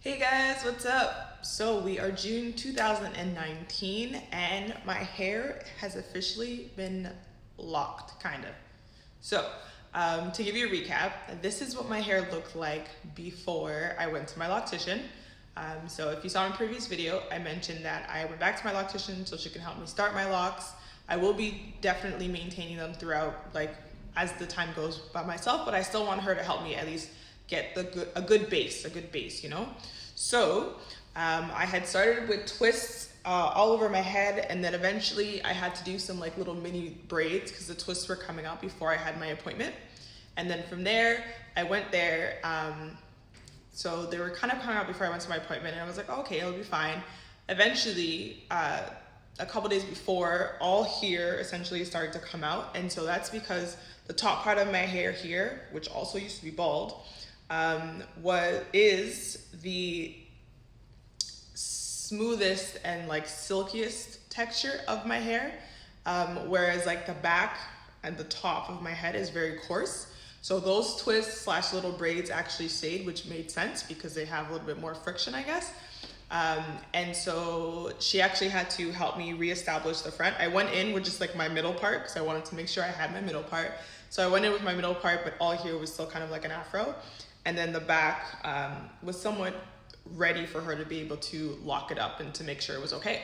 Hey guys, what's up? So we are June 2019 and my hair has officially been locked, kind of. So, to give you a recap, this is what my hair looked like before I went to my loctician. So if you saw my previous video, I mentioned that I went back to my loctician so she can help me start my locks. I will be definitely maintaining them throughout, like as the time goes by myself, but I still want her to help me at least get a good base, you know? So I had started with twists all over my head, and then eventually I had to do some like little mini braids because the twists were coming out before I had my appointment. And then from there, I went there. So they were kind of coming out before I went to my appointment, and I was like, oh, okay, it'll be fine. Eventually, a couple days before, all here essentially started to come out, and so that's because the top part of my hair here, which also used to be bald, is the smoothest and like silkiest texture of my hair, whereas like the back and the top of my head is very coarse. So those twists slash little braids actually stayed, which made sense because they have a little bit more friction, I guess. And so she actually had to help me reestablish the front. I went in with just like my middle part because I wanted to make sure I had my middle part. So I went in with my middle part, but all here was still kind of like an afro. And then the back was somewhat ready for her to be able to lock it up and to make sure it was okay.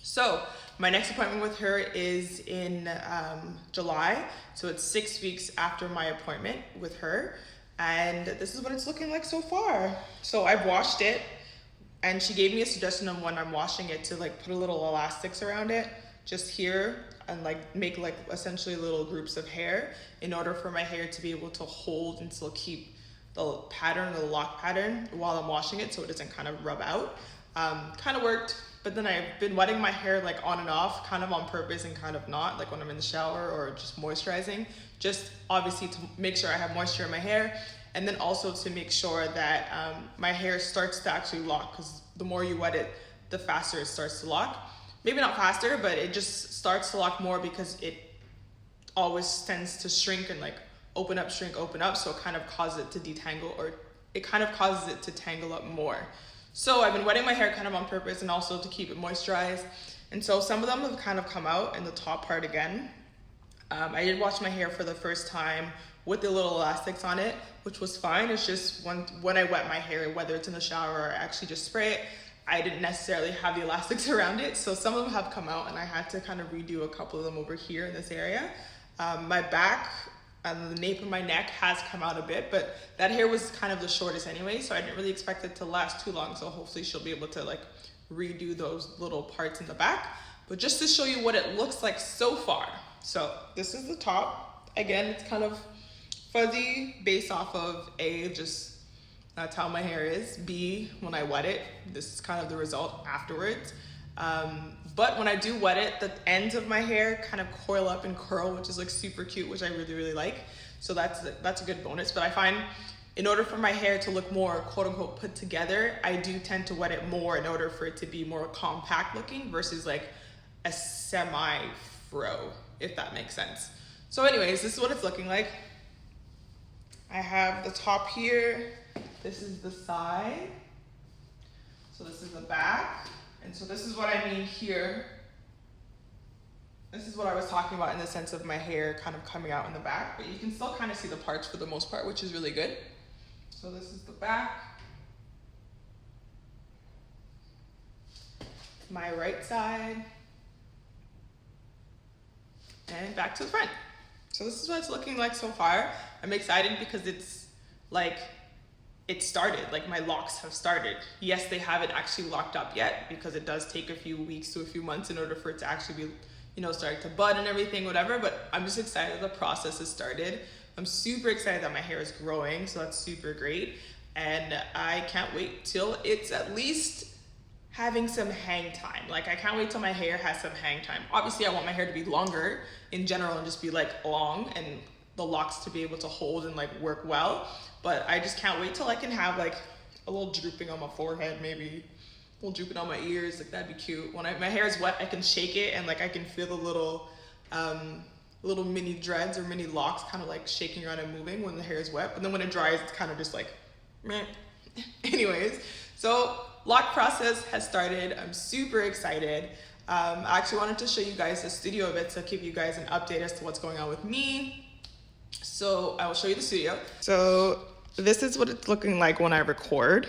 So my next appointment with her is in July. So it's 6 weeks after my appointment with her. And this is what it's looking like so far. So I've washed it, and she gave me a suggestion on when I'm washing it to like put a little elastics around it, just here, and like make like essentially little groups of hair in order for my hair to be able to hold and still keep the pattern, the lock pattern, while I'm washing it so it doesn't kind of rub out. Kind of worked, but then I've been wetting my hair like on and off, kind of on purpose and kind of not, like when I'm in the shower or just moisturizing, just obviously to make sure I have moisture in my hair, and then also to make sure that my hair starts to actually lock, because the more you wet it, the faster it starts to lock. Maybe not faster, but it just starts to lock more because it always tends to shrink and like open up, shrink, open up, so it kind of causes it to detangle, or it kind of causes it to tangle up more. So I've been wetting my hair kind of on purpose and also to keep it moisturized. And so some of them have kind of come out in the top part again. I did wash my hair for the first time with the little elastics on it, which was fine. It's just when I wet my hair, whether it's in the shower or I actually just spray it, I didn't necessarily have the elastics around it. So some of them have come out, and I had to kind of redo a couple of them over here in this area. My back and the nape of my neck has come out a bit, but that hair was kind of the shortest anyway, so I didn't really expect it to last too long. So hopefully she'll be able to like redo those little parts in the back. But just to show you what it looks like so far. So this is the top. Again, it's kind of fuzzy based off of A, just that's how my hair is. B, when I wet it, this is kind of the result afterwards. But when I do wet it, the ends of my hair kind of coil up and curl, which is like super cute, which I really, really like. So that's a good bonus. But I find in order for my hair to look more quote unquote put together, I do tend to wet it more in order for it to be more compact looking versus like a semi-fro, if that makes sense. So anyways, this is what it's looking like. I have the top here. This is the side. So this is the back. And so this is what I mean here. This is what I was talking about in the sense of my hair kind of coming out in the back, but you can still kind of see the parts for the most part, which is really good. So this is the back. My right side. And back to the front. So this is what it's looking like so far. I'm excited because it's like, it started, like my locks have started. Yes, they haven't actually locked up yet because it does take a few weeks to a few months in order for it to actually be, you know, starting to bud and everything, whatever, but I'm just excited the process has started. I'm super excited that my hair is growing, so that's super great. And I can't wait till it's at least having some hang time. Like I can't wait till my hair has some hang time. Obviously I want my hair to be longer in general and just be like long and the locks to be able to hold and like work well. But I just can't wait till I can have like a little drooping on my forehead, maybe a little drooping on my ears. Like that'd be cute. When my hair is wet, I can shake it and like I can feel the little mini dreads or mini locks kind of like shaking around and moving when the hair is wet. But then when it dries, it's kind of just like meh. Anyways, So lock process has started. I'm super excited. I actually wanted to show you guys the studio a bit to give you guys an update as to what's going on with me. So I will show you the studio. So this is what it's looking like when I record.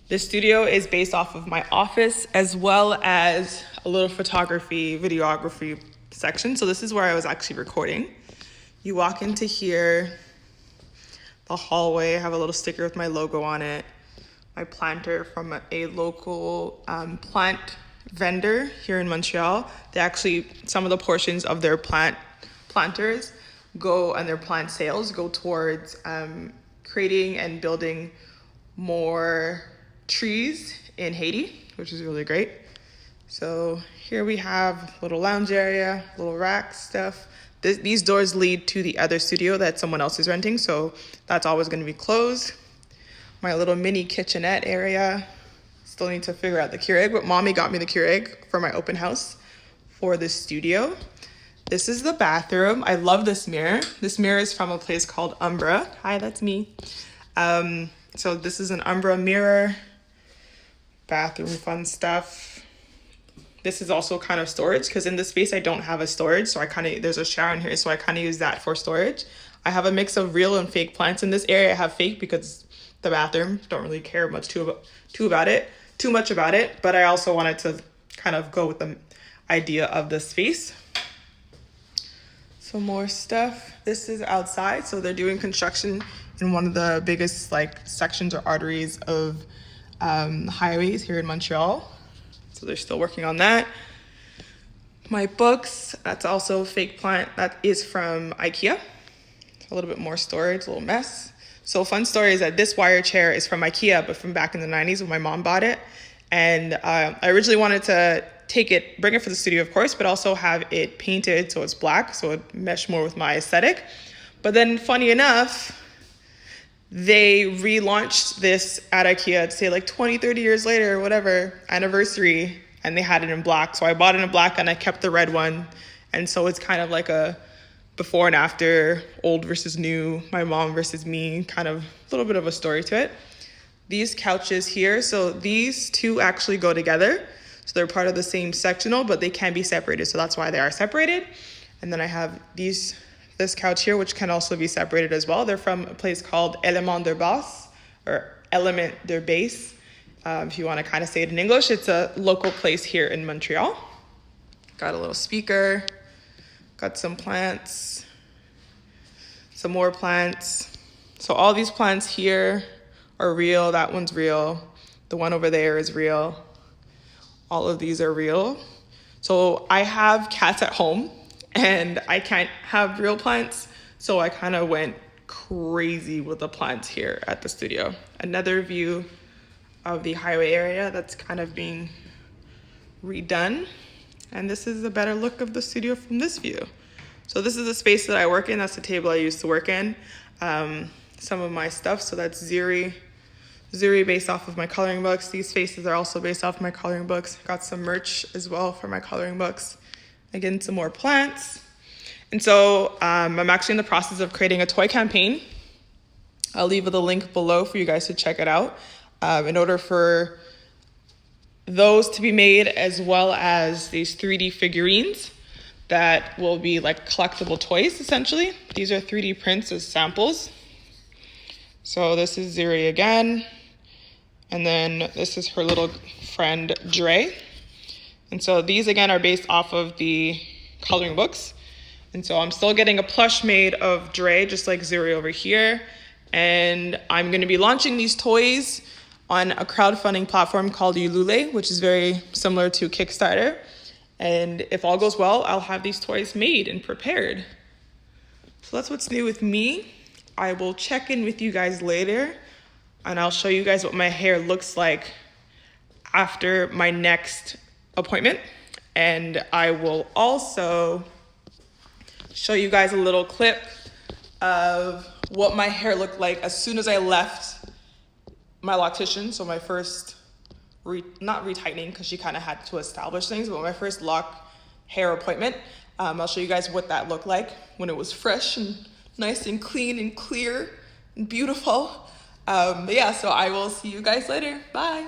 The studio is based off of my office as well as a little photography, videography section. So this is where I was actually recording. You walk into here, the hallway, I have a little sticker with my logo on it. My planter from a local plant vendor here in Montreal. They actually, some of the portions of their planters go, and their plant sales go towards creating and building more trees in Haiti, which is really great. So here we have a little lounge area, little rack stuff. These doors lead to the other studio that someone else is renting, so that's always going to be closed. My little mini kitchenette area. Still need to figure out the Keurig, but mommy got me the Keurig for my open house for the studio. This is the bathroom. I love this mirror. This mirror is from a place called Umbra. Hi, that's me. So this is an Umbra mirror. Bathroom fun stuff. This is also kind of storage because in this space I don't have a storage, so there's a shower in here, so I kind of use that for storage. I have a mix of real and fake plants. In this area I have fake because the bathroom, don't really care too much about it, but I also wanted to kind of go with the idea of the space. Some more stuff. This is outside, so they're doing construction in one of the biggest sections or arteries of highways here in Montreal. So they're still working on that. My books, that's also a fake plant. That is from IKEA. A little bit more storage, a little mess. So fun story is that this wire chair is from IKEA, but from back in the 90s when my mom bought it. And I originally wanted to bring it for the studio, of course, but also have it painted so it's black, so it meshed more with my aesthetic. But then funny enough, they relaunched this at IKEA, to say 20, 30 years later, whatever, anniversary, and they had it in black. So I bought it in black and I kept the red one. And so it's kind of like a before and after, old versus new, my mom versus me, kind of a little bit of a story to it. These couches here, so these two actually go together. So they're part of the same sectional, but they can be separated. So that's why they are separated. And then I have this couch here, which can also be separated as well. They're from a place called Element de Base, or Element de Base. If you want to kind of say it in English, it's a local place here in Montreal. Got a little speaker. Got some plants, some more plants. So all these plants here are real. That one's real. The one over there is real. All of these are real. So I have cats at home and I can't have real plants. So I kind of went crazy with the plants here at the studio. Another view of the highway area that's kind of being redone. And this is a better look of the studio from this view. So this is the space that I work in. That's the table I used to work in. Some of my stuff. So that's Zuri based off of my coloring books. These faces are also based off my coloring books. Got some merch as well for my coloring books. Again, some more plants. And so I'm actually in the process of creating a toy campaign. I'll leave the link below for you guys to check it out. In order for those to be made, as well as these 3D figurines that will be collectible toys, essentially. These are 3D prints as samples. So this is Zuri again. And then this is her little friend, Dre. And so these, again, are based off of the coloring books. And so I'm still getting a plush made of Dre, just like Zuri over here. And I'm going to be launching these toys on a crowdfunding platform called Ulule, which is very similar to Kickstarter. And if all goes well, I'll have these toys made and prepared. So that's what's new with me. I will check in with you guys later, and I'll show you guys what my hair looks like after my next appointment. And I will also show you guys a little clip of what my hair looked like as soon as I left my loctician. So my first, not retightening because she kind of had to establish things, but my first lock hair appointment. I'll show you guys what that looked like when it was fresh and nice and clean and clear and beautiful. But yeah, so I will see you guys later. Bye.